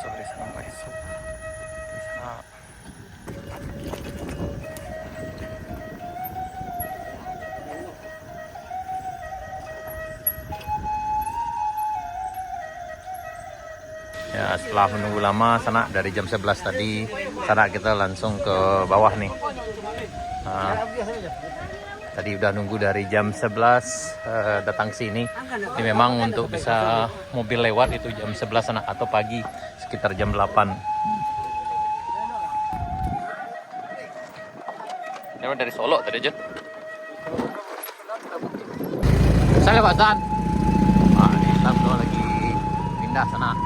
Sorry sana maesok. Di sana. Ya, setelah menunggu lama sana dari jam 11 tadi, sana kita langsung ke bawah nih. Nah, tadi udah nunggu dari jam 11 datang sini. Ini memang untuk bisa mobil lewat itu jam 11 sana atau pagi sekitar jam 8. Ini dari Solo tadi aja. Saya lewat San. Ah, ini kita lagi pindah sana.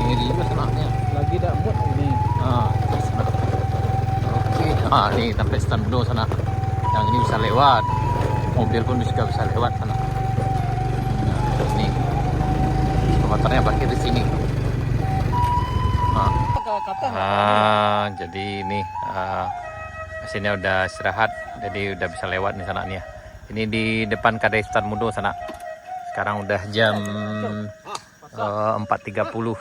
Ini juga senangnya. Lagi tak mood ini. Oke. Ini sampai stand dulu sana. Yang ini bisa lewat. Mobil pun juga bisa lewat sana. Nah, ini. Motornya parkir di sini. Jadi ini mesinnya udah istirahat. Jadi udah bisa lewat nih sana nih ya. Ini di depan Kadai Stan Mudo sana. Sekarang udah jam 4.30.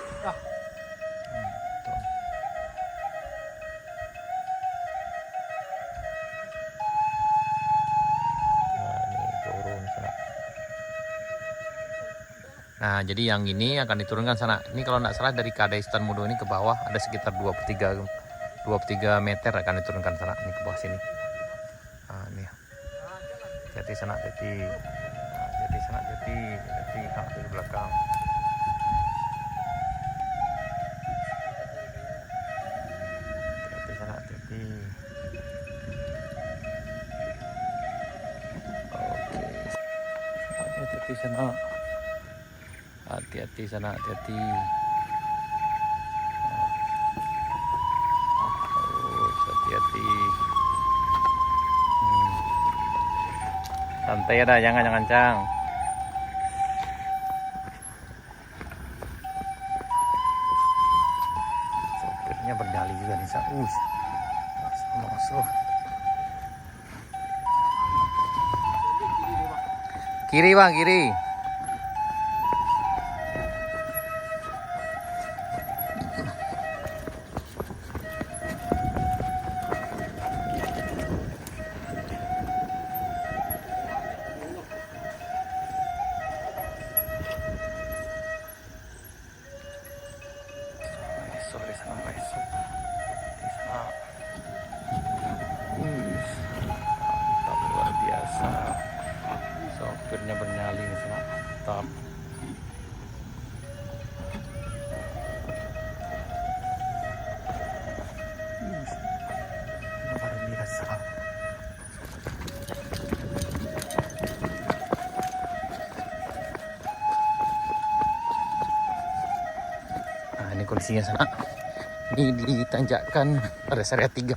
Nah, jadi yang ini akan diturunkan sana. Ini kalau nggak salah dari Kadai Stan Mudo ini ke bawah ada sekitar 23 meter akan diturunkan sana. Ini ke bawah sini. Nah, ini. Jadi sana jadi. Nah, jadi sana jadi di belakang. Jadi sana jadi. Oke. Jadi sana. Hati-hati sana, hati-hati. Hati-hati. Santai dah, jangan kencang. Sopirnya berdali juga nih, masuk. Kiri bang, kiri. Sorry sana masuk di sana. Mantap, luar biasa. Sopirnya bernyali di sana. Mantap. Luar biasa. Nah, ini kondisinya sana. Ini ditanjakan pada area 3.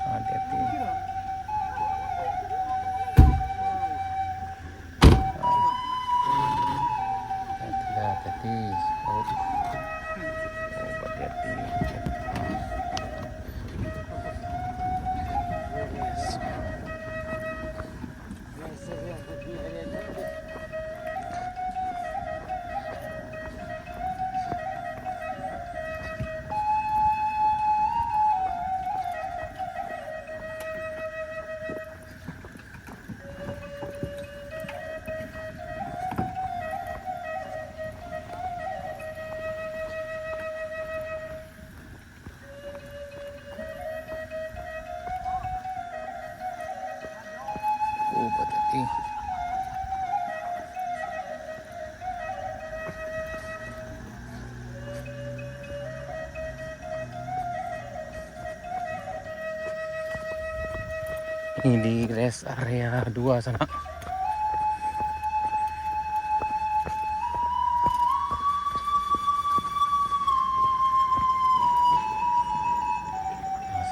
Hati-hati. Hati-hati. Oh, hati-hati. Hati-hati. Ini di rest area 2 sana. Nah,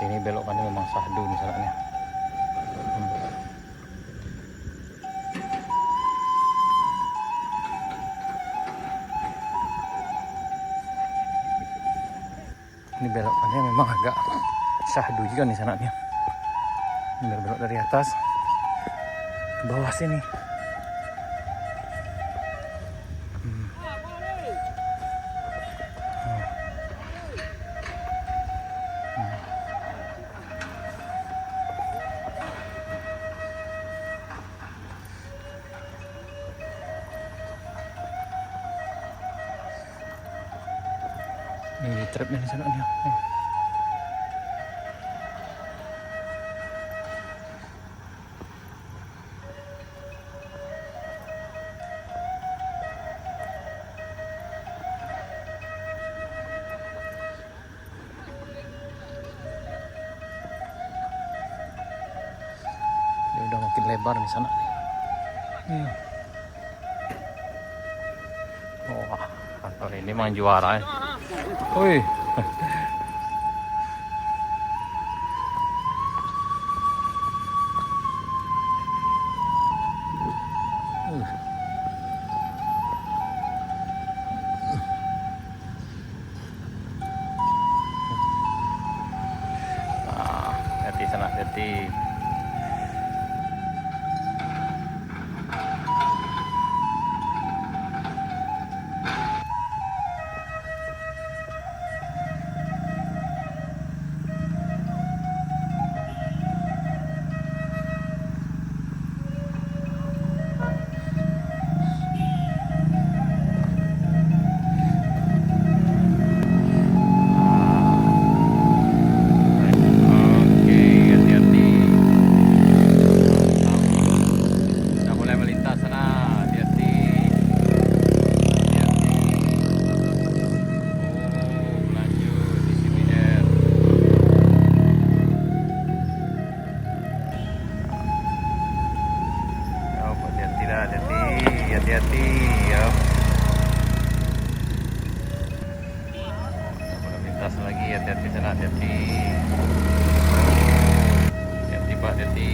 sini belokannya memang sahdu misalnya. Ini belokannya memang agak syahdu juga nih sananya. Ini belok dari atas ke bawah sini. Ini trapnya di sana nih. Dia udah makin lebar di sana nih. Wah, kantor ini memang juara ya. Wih. Nah, hati sana, hati. Hati-hati ya. Boleh lintas lagi, hati-hati sana, hati-hati. Hati-hati Pak, hati-hati.